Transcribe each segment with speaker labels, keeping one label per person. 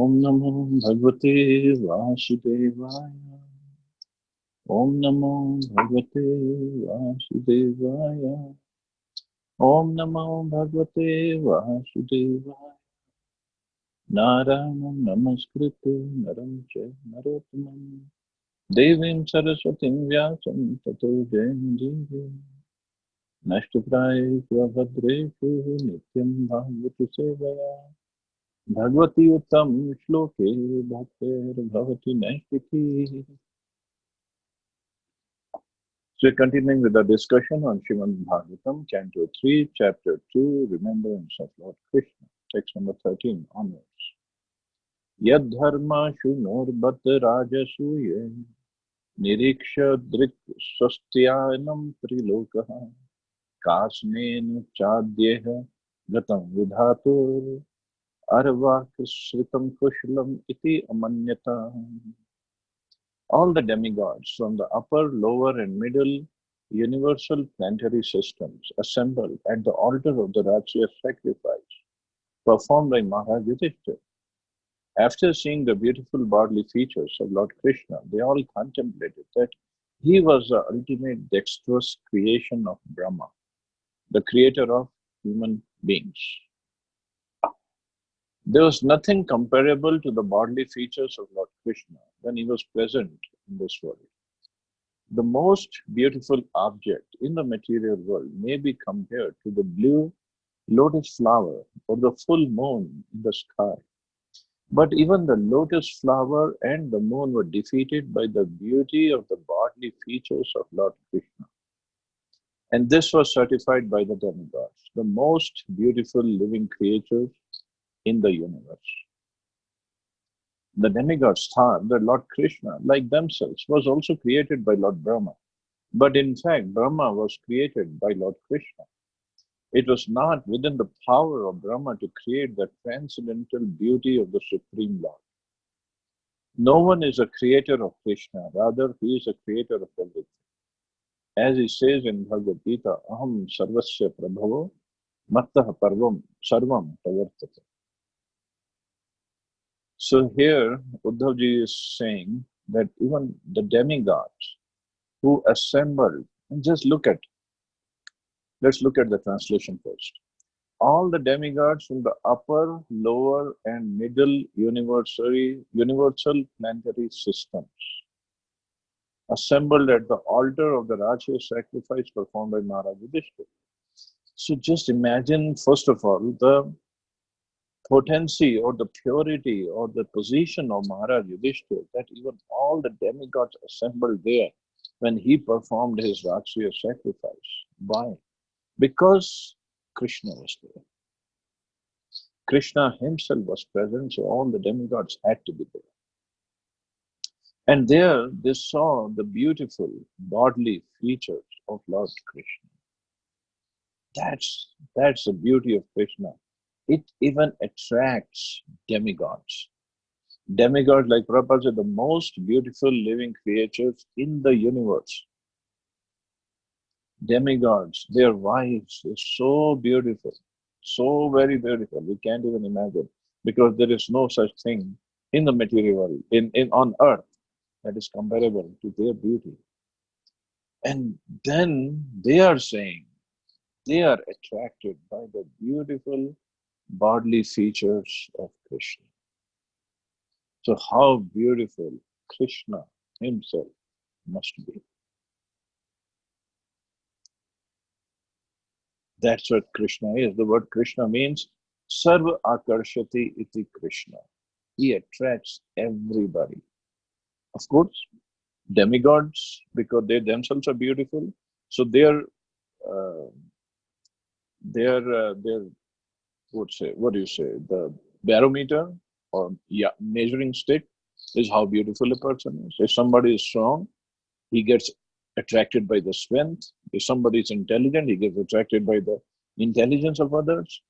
Speaker 1: Om Namo Bhagavate Vasudevaya. Om Namo Bhagavate Vasudevaya. Om Namo Bhagavate Vasudevaya. Narayanam Namaskritya Naram Chaiva Narottamam Devim Saraswatim Vyasam Tato Jayanti Nashtaprayeshu Bhadreshu Nityam Bhagavati Sevaya Bhagavati Uttam Shloke Bhaktir Bhavati Naishti. So we're continuing with the discussion on Srimad Bhagavatam, Canto 3, Chapter 2, Remembrance of Lord Krishna, text number 13 onwards. Yad dharma shunor bhat rajasuye niriksha drik swastyanam trilokaha kasnen chadyeha gatam vidhatur arva krisritam kushlam iti amanyata. All the demigods from the upper, lower and middle universal planetary systems assembled at the altar of the Rajya sacrifice performed by Maharaj Yudhishthira. After seeing the beautiful bodily features of Lord Krishna, they all contemplated that he was the ultimate dexterous creation of Brahma, the creator of human beings. There was nothing comparable to the bodily features of Lord Krishna when he was present in this world. The most beautiful object in the material world may be compared to the blue lotus flower or the full moon in the sky. But even the lotus flower and the moon were defeated by the beauty of the bodily features of Lord Krishna. And this was certified by the demigods, the most beautiful living creatures in the universe. The demigods thought that Lord Krishna, like themselves, was also created by Lord Brahma. But in fact, Brahma was created by Lord Krishna. It was not within the power of Brahma to create the transcendental beauty of the Supreme Lord. No one is a creator of Krishna, rather he is a creator of everything. As he says in Bhagavad Gita, Aham sarvasya prabhavo mattah parvam sarvam tavartate. So here, Uddhavji is saying that even the demigods who assembled, and just let's look at the translation first. All the demigods from the upper, lower, and middle universal planetary systems assembled at the altar of the Rajya sacrifice performed by Maharaj Yudhishthira. So just imagine, first of all, the potency or the purity or the position of Maharaj Yudhishthira, that even all the demigods assembled there when he performed his Rajya sacrifice. Why? Because Krishna was there. Krishna himself was present, so all the demigods had to be there. And there they saw the beautiful bodily features of Lord Krishna. That's the beauty of Krishna. It even attracts demigods. Demigods, like Prabhupada said, the most beautiful living creatures in the universe. Demigods, their wives are so beautiful, so very beautiful, we can't even imagine, because there is no such thing in the material world, on earth, that is comparable to their beauty. And then they are saying, they are attracted by the beautiful bodily features of Krishna. So how beautiful Krishna himself must be. That's what Krishna is. The word Krishna means Sarva Akarshati iti Krishna. He attracts everybody. Of course, demigods, because they themselves are beautiful, so their what do you say, the barometer or measuring stick is how beautiful a person is. If somebody is strong, he gets attracted by the strength. If somebody is intelligent, he gets attracted by the intelligence of others.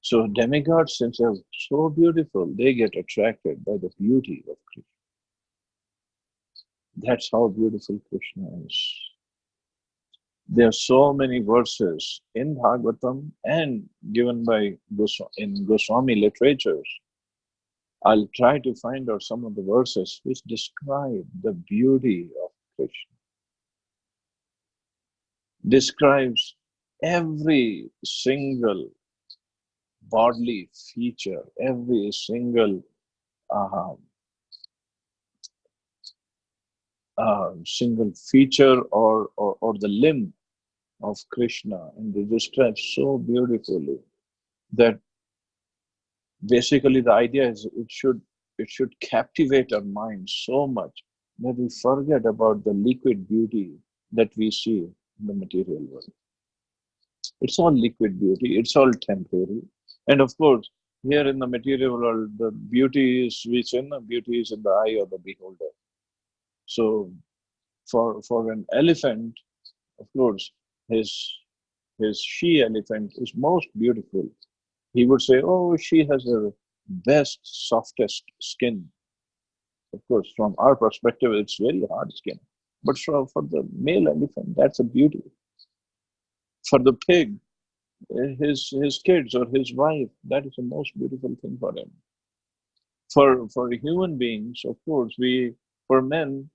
Speaker 1: So demigods, since they're so beautiful, they get attracted by the beauty of Krishna. That's how beautiful Krishna is. There are so many verses in Bhagavatam and given by in Goswami literatures I'll try to find out some of the verses which describe the beauty of Krishna, describes every single bodily feature, every single uh, single feature or the limb of Krishna, and they describe so beautifully that basically the idea is it should captivate our mind so much that we forget about the liquid beauty that we see in the material world. It's all liquid beauty, it's all temporary. And of course, here in the material world, the beauty is which in the beauty is in the eye of the beholder. So for an elephant, of course, his his she elephant is most beautiful. He would say, "Oh, she has the best, softest skin." Of course, from our perspective, it's very hard skin. But for the male elephant, that's a beauty. For the pig, his kids or his wife, that is the most beautiful thing for him. For human beings, of course, for men,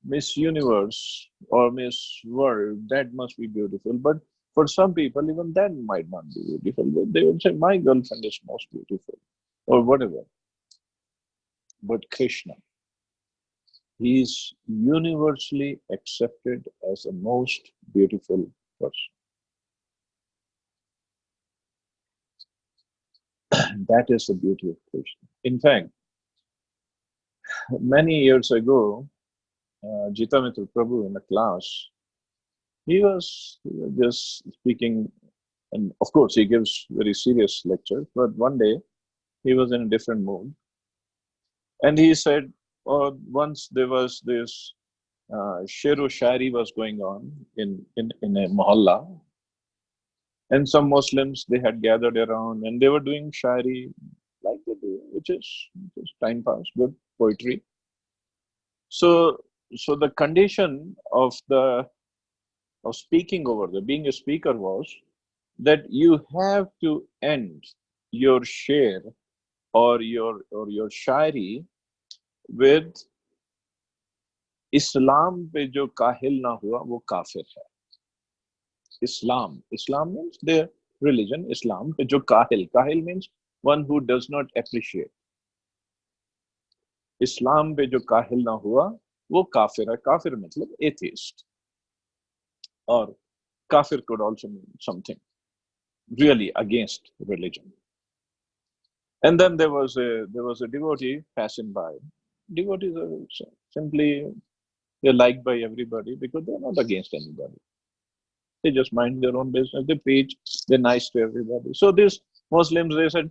Speaker 1: Miss Universe or Miss World, that must be beautiful. But for some people, even that might not be beautiful. They would say, "My girlfriend is most beautiful," or whatever. But Krishna, he is universally accepted as the most beautiful person. That is the beauty of Krishna. In fact, many years ago, Jitamitra Prabhu in a class, he was just speaking, and of course he gives very serious lectures, but one day he was in a different mood. And he said, once there was this Sheru Shari was going on in a mohalla, and some Muslims they had gathered around and they were doing Shari like they do, which is just time pass, good poetry. So, so the condition of speaking over there, being a speaker, was that you have to end your share or your Shayari with इस्लाम पे जो काहिल ना हुआ वो काफिर है. Islam means the religion Islam पे जो काहिल means one who does not appreciate. इस्लाम पे जो काहिल ना हुआ वो काफिर है. काफिर मतलब atheist, or kafir could also mean something really against religion. And then there was a devotee passing by. Devotees are simply, they're liked by everybody because they're not against anybody. They just mind their own business. They preach. They're nice to everybody. So these Muslims, they said,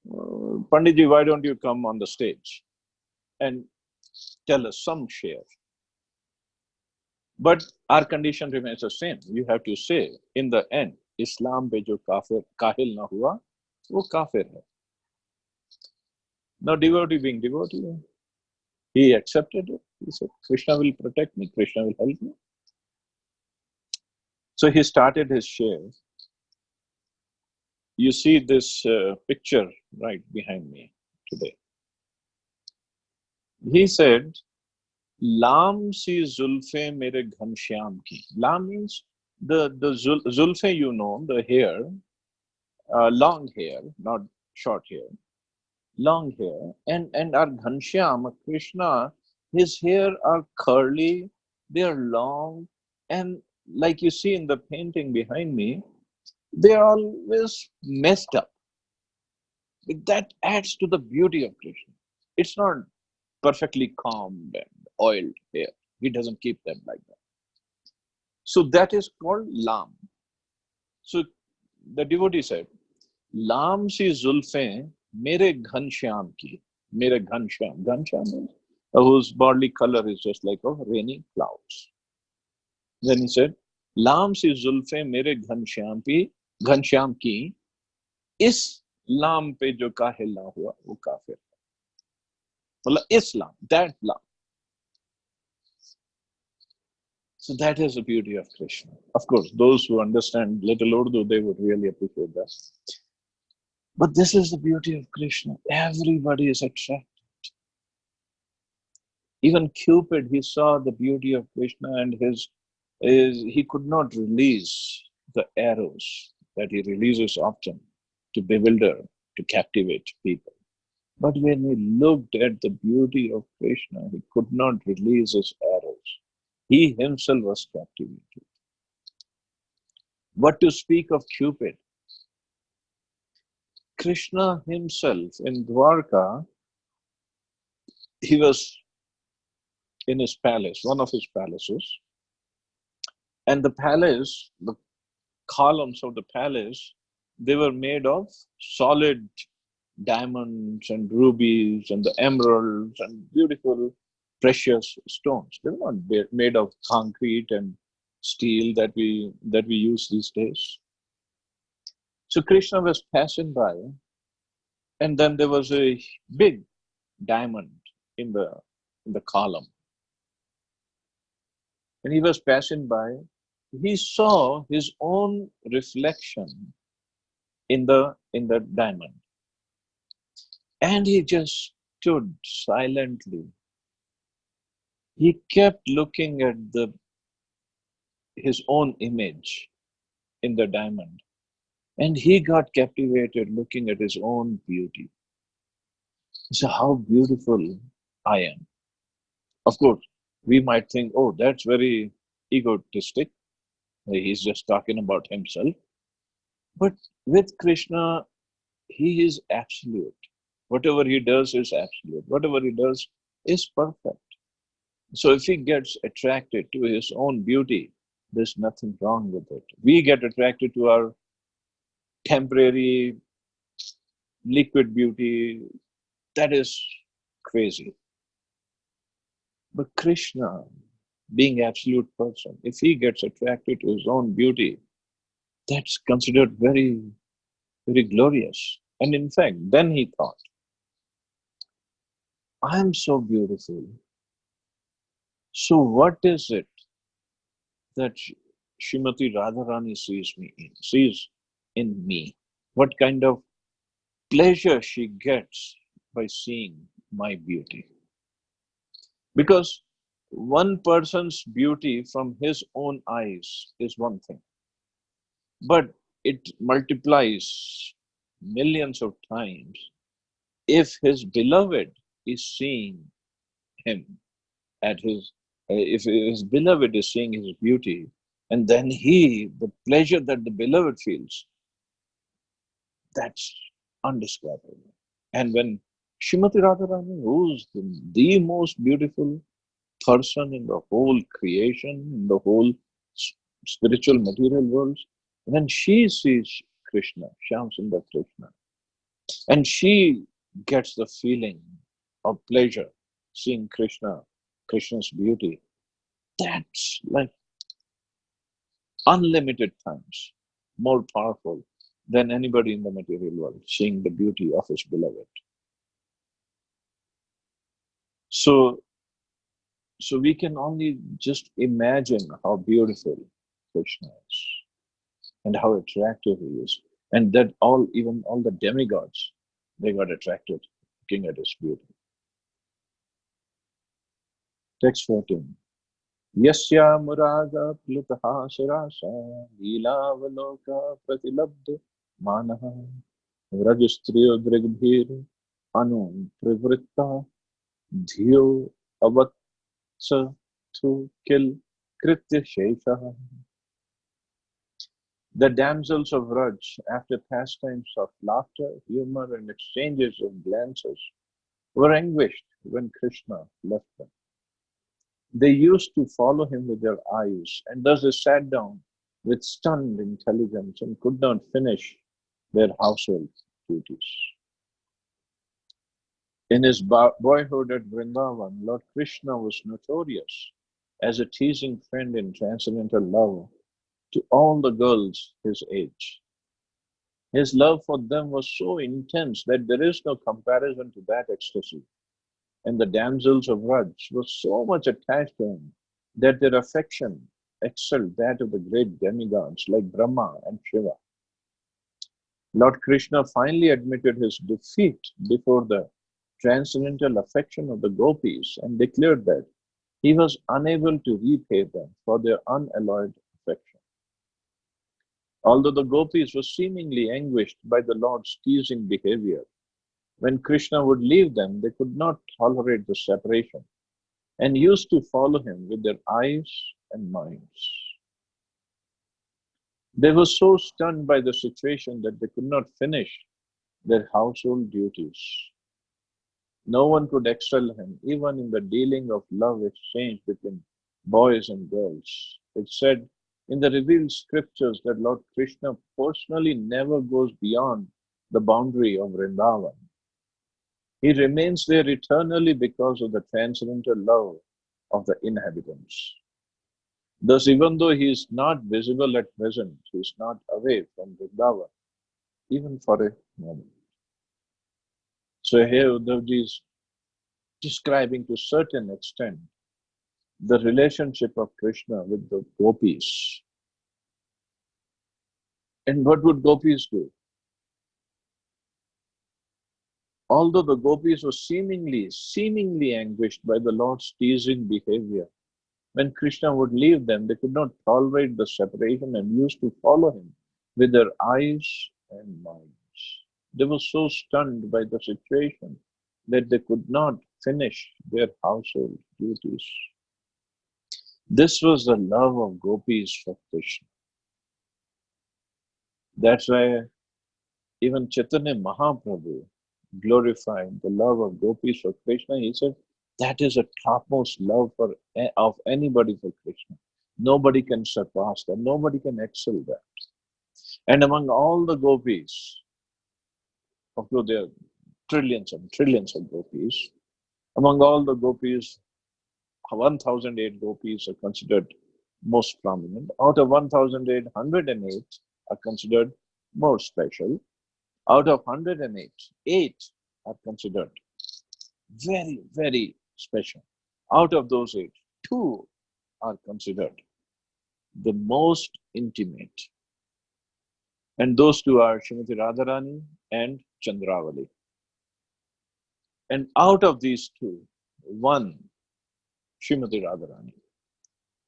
Speaker 1: Panditji, why don't you come on the stage and tell us some share? But our condition remains the same. You have to say in the end, Islam pe jo kafir kahil na hua, wo kafir hai. Now devotee being devotee, he accepted it. He said, Krishna will protect me, Krishna will help me. So he started his share. You see this picture right behind me today. He said, Lam si zulfe mere ghanshyam ki. Lam means the zulfe, you know, the hair, long hair, not short hair, long hair. And our Ghanshyam, Krishna, his hair are curly, they are long, and like you see in the painting behind me, they are always messed up. That adds to the beauty of Krishna. It's not perfectly combed and oiled hair. He doesn't keep them like that. So that is called Lam. So the devotee said, Lam si zulfe mere ghanshyam ki. Mere ghanshyam. Ghanshyam means whose bodily color is just like of rainy clouds. Then he said, Lam si zulfe mere ghanshyam ki. Is Lam pe jo kahil na hua, wo kafir. Islam, that Lam. So that is the beauty of Krishna. Of course, those who understand little Urdu, they would really appreciate that. But this is the beauty of Krishna. Everybody is attracted. Even Cupid, he saw the beauty of Krishna and he could not release the arrows that he releases often to bewilder, to captivate people. But when he looked at the beauty of Krishna, he could not release his arrows. He himself was captivated. What to speak of Cupid? Krishna himself in Dwarka, he was in his palace, one of his palaces, and the palace, the columns of the palace, they were made of solid diamonds and rubies and the emeralds and beautiful precious stones. They were not made of concrete and steel that we use these days. So Krishna was passing by, and then there was a big diamond in the column. And he was passing by. He saw his own reflection in the diamond, and he just stood silently. He kept looking at his own image in the diamond, and he got captivated looking at his own beauty. So how beautiful I am. Of course, we might think, oh, that's very egotistic. He's just talking about himself. But with Krishna, he is absolute. Whatever he does is absolute. Whatever he does is perfect. So if he gets attracted to his own beauty, there's nothing wrong with it. We get attracted to our temporary liquid beauty. That is crazy. But Krishna, being absolute person, if he gets attracted to his own beauty, that's considered very, very glorious. And in fact, then he thought, I'm so beautiful. So what is it that Srimati Radharani sees in me? What kind of pleasure she gets by seeing my beauty? Because one person's beauty from his own eyes is one thing, but it multiplies millions of times if his beloved is seeing him at if his beloved is seeing his beauty, and then the pleasure that the beloved feels, that's undescribable. And when Shrimati Radharani, who's the most beautiful person in the whole creation, in the whole spiritual material world, when she sees Krishna, Shyam Sundar Krishna, and she gets the feeling of pleasure seeing Krishna's beauty, that's like unlimited times more powerful than anybody in the material world seeing the beauty of his beloved. So, so we can only just imagine how beautiful Krishna is and how attractive he is, and that even all the demigods, they got attracted looking at his beauty. Text 14. Yasya muraga plutaha shirasha leelavaloka pratilabdha manaha vrajastriyo drigbhir anu privritta dhiyo avatsa to kill kritya shesha. The damsels of Raj, after pastimes of laughter, humor, and exchanges of glances, were anguished when Krishna left them. They used to follow him with their eyes, and thus they sat down with stunned intelligence and could not finish their household duties. In his boyhood at Vrindavan, Lord Krishna was notorious as a teasing friend in transcendental love to all the girls his age. His love for them was so intense that there is no comparison to that ecstasy. And the damsels of Raj were so much attached to him that their affection excelled that of the great demigods like Brahma and Shiva. Lord Krishna finally admitted his defeat before the transcendental affection of the gopis and declared that he was unable to repay them for their unalloyed affection. Although the gopis were seemingly anguished by the Lord's teasing behavior, when Krishna would leave them, they could not tolerate the separation and used to follow him with their eyes and minds. They were so stunned by the situation that they could not finish their household duties. No one could excel him, even in the dealing of love exchange between boys and girls. It said in the revealed scriptures that Lord Krishna personally never goes beyond the boundary of Vrindavan. He remains there eternally because of the transcendental love of the inhabitants. Thus, even though he is not visible at present, he is not away from Vrindavan, even for a moment. So here Uddhavji is describing to a certain extent the relationship of Krishna with the gopis. And what would gopis do? Although the gopis were seemingly anguished by the Lord's teasing behavior, when Krishna would leave them, they could not tolerate the separation and used to follow him with their eyes and minds. They were so stunned by the situation that they could not finish their household duties. This was the love of gopis for Krishna. That's why even Chaitanya Mahaprabhu glorified the love of gopis for Krishna. He said, that is a topmost love of anybody for Krishna. Nobody can surpass that. Nobody can excel that. And among all the gopis, of course there are trillions and trillions of gopis, among all the gopis, 1008 gopis are considered most prominent. Out of 1808 are considered more special. Out of 108, 8 are considered very, very special. Out of those 8, 2 are considered the most intimate. And those 2 are Srimati Radharani and Chandravali. And out of these 2, 1, Srimati Radharani,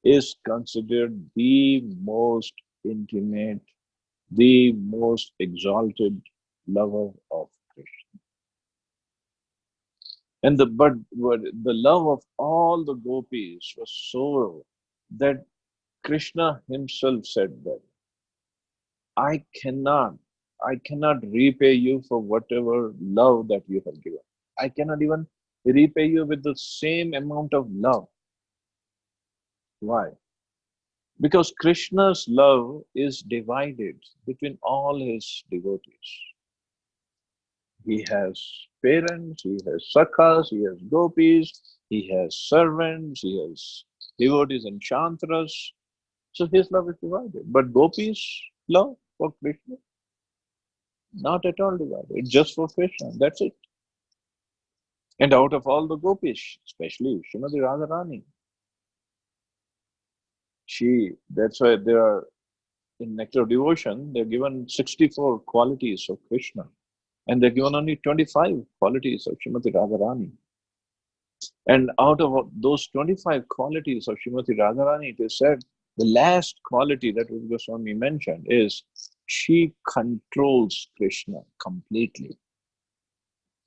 Speaker 1: is considered the most intimate, the most exalted lover of Krishna. And the love of all the gopis was so that Krishna himself said that I cannot repay you for whatever love that you have given. I cannot even repay you with the same amount of love. Why? Because Krishna's love is divided between all his devotees. He has parents, he has sakhas, he has gopis, he has servants, he has devotees and chantras. So his love is divided. But gopis' love for Krishna, not at all divided. It's just for Krishna. That's it. And out of all the gopis, especially Srimati Radharani, that's why there are, in Nectar of Devotion, they're given 64 qualities of Krishna. And they're given only 25 qualities of Srimati Radharani. And out of those 25 qualities of Srimati Radharani, it is said the last quality that Rupa Goswami mentioned is she controls Krishna completely.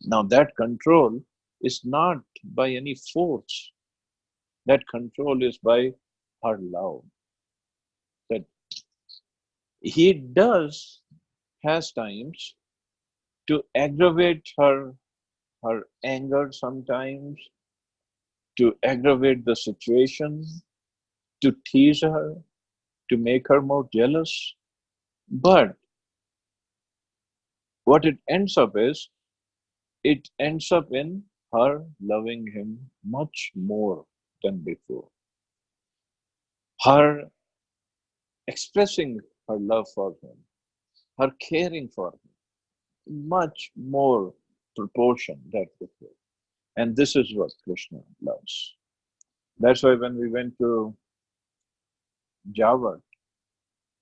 Speaker 1: Now that control is not by any force. That control is by her love. That he has times to aggravate her anger sometimes, to aggravate the situation, to tease her, to make her more jealous. But what it ends up in her loving him much more than before. Her expressing her love for him, her caring for him, much more proportion than before. And this is what Krishna loves. That's why when we went to Java,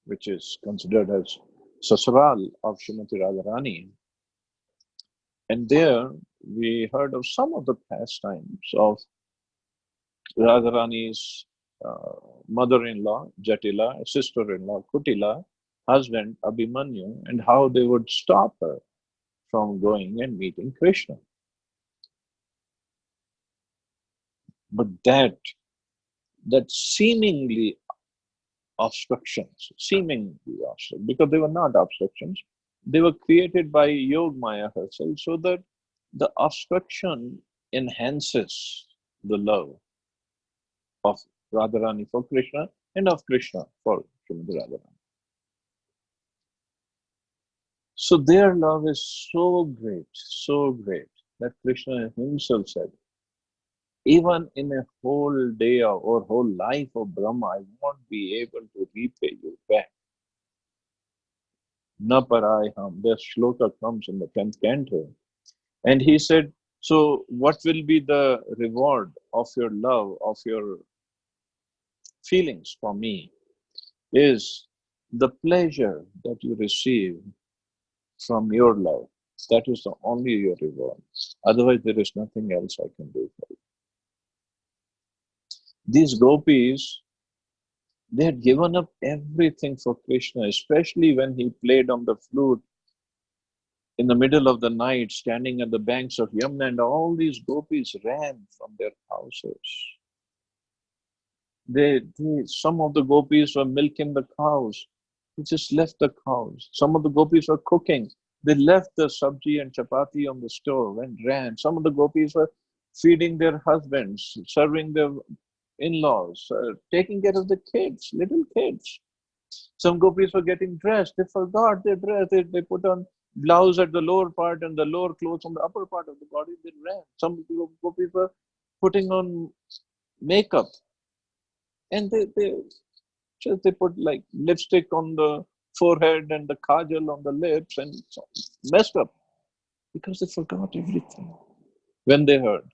Speaker 1: which is considered as Sasural of Srimati Radharani. And there we heard of some of the pastimes of Radharani's mother-in-law, Jatila, sister-in-law, Kutila, husband, Abhimanyu, and how they would stop her from going and meeting Krishna. But that because they were not obstructions, they were created by Yog Maya herself, so that the obstruction enhances the love of Radharani for Krishna and of Krishna for Srimati Radharani. So their love is so great that Krishna himself said, even in a whole day or whole life of Brahma, I won't be able to repay you back. Na parai ham. The shloka comes in the 10th canto. And he said, so what will be the reward of your love, of your feelings for me, is the pleasure that you receive from your love. That is the only your reward. Otherwise, there is nothing else I can do for you. These gopis, they had given up everything for Krishna, especially when he played on the flute in the middle of the night, standing at the banks of Yamuna, and all these gopis ran from their houses. Some of the gopis were milking the cows. They just left the cows. Some of the gopis were cooking. They left the sabji and chapati on the stove and ran. Some of the gopis were feeding their husbands, serving their in-laws, taking care of the kids, little kids. Some gopis were getting dressed. They forgot their dress. They put on blouse at the lower part and the lower clothes on the upper part of the body. They ran. Some gopis were putting on makeup. And they put like lipstick on the forehead and the kajal on the lips and messed up because they forgot everything when they heard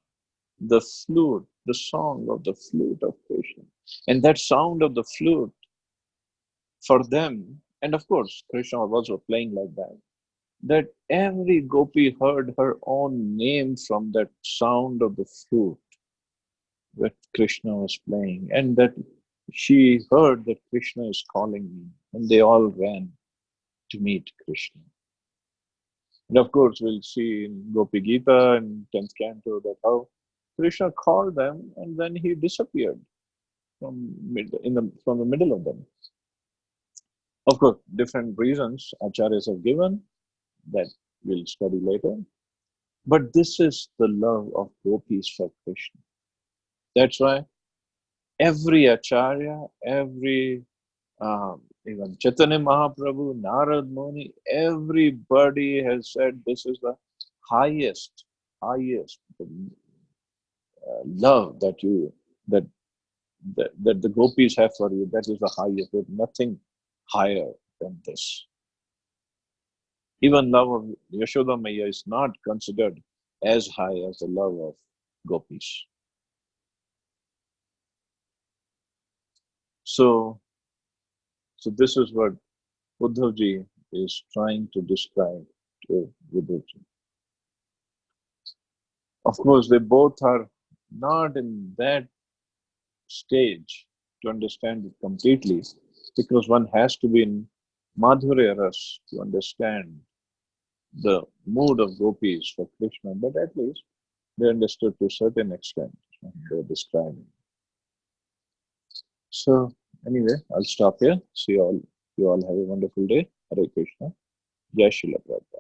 Speaker 1: the flute, the song of the flute of Krishna. And that sound of the flute for them, and of course, Krishna was also playing like that every gopi heard her own name from that sound of the flute that Krishna was playing, and that she heard that Krishna is calling me, and they all ran to meet Krishna. And of course, we'll see in Gopi Gita and 10th canto that how Krishna called them and then he disappeared from the middle of them. Of course, different reasons acharyas have given that we'll study later. But this is the love of gopis for Krishna. That's why every acharya, even Chaitanya Mahaprabhu, Narad Muni, everybody has said this is the highest love that the gopis have for you. That is the highest. There's nothing higher than this. Even love of Yashoda Maya is not considered as high as the love of gopis. So this is what Uddhavji is trying to describe to Vidurji. Of course, they both are not in that stage to understand it completely, because one has to be in Madhurya Ras to understand the mood of gopis for Krishna, but at least they understood to a certain extent. They are describing. So anyway, I'll stop here. See you all. You all have a wonderful day. Hare Krishna. Jai Srila Prabhupada.